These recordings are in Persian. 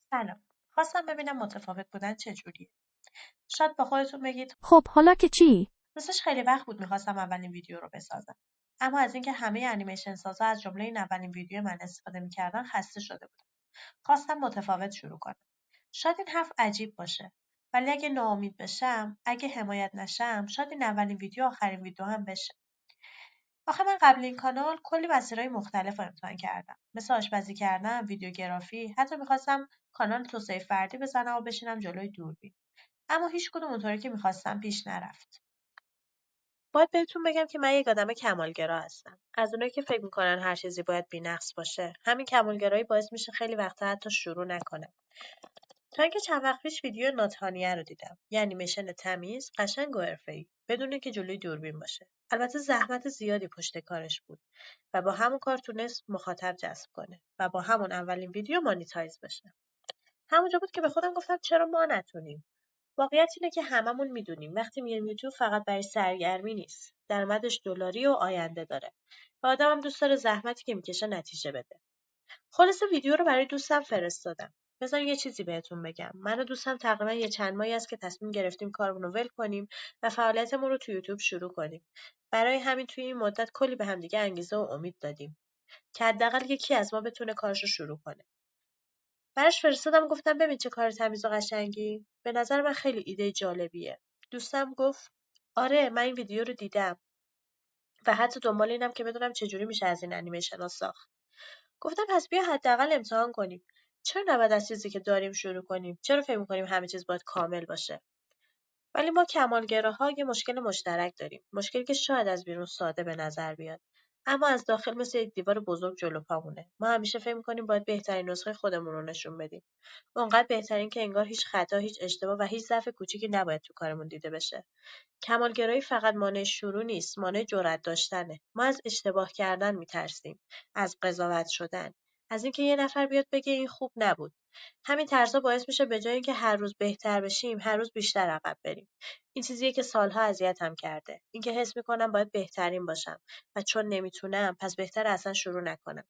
سلام. خواستم ببینم متفاوت بودن چجوریه. شاید با خودتون بگید خب حالا که چی؟ راستش خیلی وقت بود میخواستم اولین ویدیو رو بسازم. اما از اینکه همه انیمیشن سازا از جمله این اولین ویدیو من استفاده میکردن خسته شده بودم. خواستم متفاوت شروع کنم. شاید این حرف عجیب باشه. ولی اگه ناامید بشم، اگه حمایت نشم، شاید این اولین ویدیو آخرین ویدیو هم بشه. آخه من قبل این کانال کلی مسیرهای مختلف رو امتحان کردم. مثل آشپزی کردن، ویدیوگرافی، حتی میخواستم کانال توسعه فردی بزنم و بشینم جلوی دوربین. اما هیچکدوم اونطوری که میخواستم پیش نرفت. باید بهتون بگم که من یک آدم کمالگرا هستم. از اونایی که فکر میکنن هر چیزی باید بی‌نقص باشه. همین کمالگرایی باعث میشه خیلی وقتا حتی شروع نکنم. تا اینکه چند وقت پیش ویدیو ناتانیه رو دیدم. یه انیمیشن تمیز، قشنگ و حرفه‌ای، بدون اینکه جلوی دوربین باشه. البته زحمت زیادی پشت کارش بود و با همون کار تونست مخاطب جذب کنه و با همون اولین ویدیو مانیتایز بشه. همونجا بود که به خودم گفتم چرا ما نتونیم؟ واقعیت اینه که هممون میدونیم وقتی میایم یوتیوب فقط برای سرگرمی نیست. درآمدش دلاری و آینده داره. و آدمم دوست داره زحمتی که میکشه نتیجه بده. خلاصه ویدیو رو برای دوستم فرستادم. بذار یه چیزی بهتون بگم. من و دوستم تقریبا یه چند ماهی است که تصمیم گرفتیم کارمون رو ول کنیم و فعالیتمون رو تو یوتیوب شروع کنیم. برای همین توی این مدت کلی به همدیگه انگیزه و امید دادیم که حداقل یکی از ما بتونه کارش رو شروع کنه. براش فرستادم گفتم ببین چه کار تمیز و قشنگی. به نظر من خیلی ایده جالبیه. دوستم گفت آره من این ویدیو رو دیدم و حتی دنبال اینم که بدونم چجوری میشه از این انیمیشن ساخت. گفتم پس بیا حداقل امتحان کنیم. چرا نباید از چیزی که داریم شروع کنیم؟ چرا فکر می‌کنیم همه چیز باید کامل باشه؟ ولی ما کمالگراها یه مشکل مشترک داریم. مشکلی که شاید از بیرون ساده به نظر بیاد. اما از داخل مثل یک دیوار بزرگ جلو پامونه. ما همیشه فکر می‌کنیم باید بهترین نسخه خودمون رو نشون بدیم. اونقدر بهترین که انگار هیچ خطا، هیچ اشتباه و هیچ ضعف کوچیکی نباید تو کارمون دیده بشه. کمالگرایی فقط مانع شروع نیست، مانع جرئت داشتنه. ما از اشتباه کردن می‌ترسیم، از قضاوت شدن، از اینکه یه نفر بیاد بگه این خوب نبود. همین ترسا باعث میشه به جای اینکه هر روز بهتر بشیم، هر روز بیشتر عقب بریم. این چیزیه که سالها اذیتم کرده. اینکه حس می‌کنم باید بهترین باشم و چون نمیتونم، پس بهتره اصلا شروع نکنم.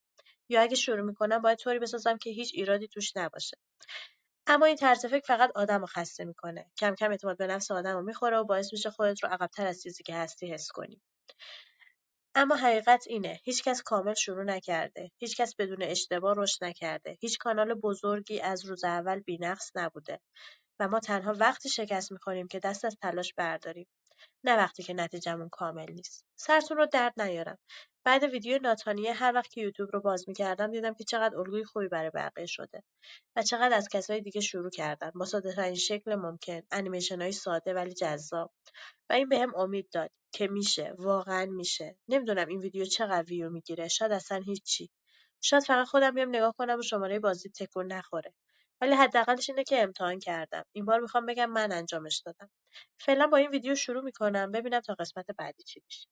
یا اگه شروع میکنم باید طوری بسازم که هیچ ایرادی توش نباشه. اما این طرز فکر فقط آدمو خسته میکنه. کم کم اعتماد به نفس آدمو میخوره و باعث میشه خودت رو عقب‌تر از چیزی که هستی حس کنی. اما حقیقت اینه، هیچکس کامل شروع نکرده. هیچکس بدون اشتباه رشد نکرده. هیچ کانال بزرگی از روز اول بی‌نقص نبوده. و ما تنها وقتی شکست میخوریم که دست از تلاش برداریم. نه وقتی که نتیجه‌مون کامل نیست. سرتون رو درد نیارم. بعد ویدیو ناتانیه هر وقت که یوتیوب رو باز می‌کردم دیدم که چقدر الگوی خوبی برای بقیه شده و چقدر از کسای دیگه شروع کردن با ساده‌ترین شکل ممکن، انیمیشن‌های ساده ولی جذاب. و این بهم امید داد که میشه، واقعا میشه. نمیدونم این ویدیو چقدر ویو میگیره، شاید اصلا هیچی. شاید فقط خودم بیام نگاه کنم و شماره بازی تکون نخوره. ولی حداقلش اینه که امتحان کردم. این بار میخوام بگم من انجامش دادم. فعلا با این ویدیو شروع میکنم ببینم تا قسمت بعدی چی میشه.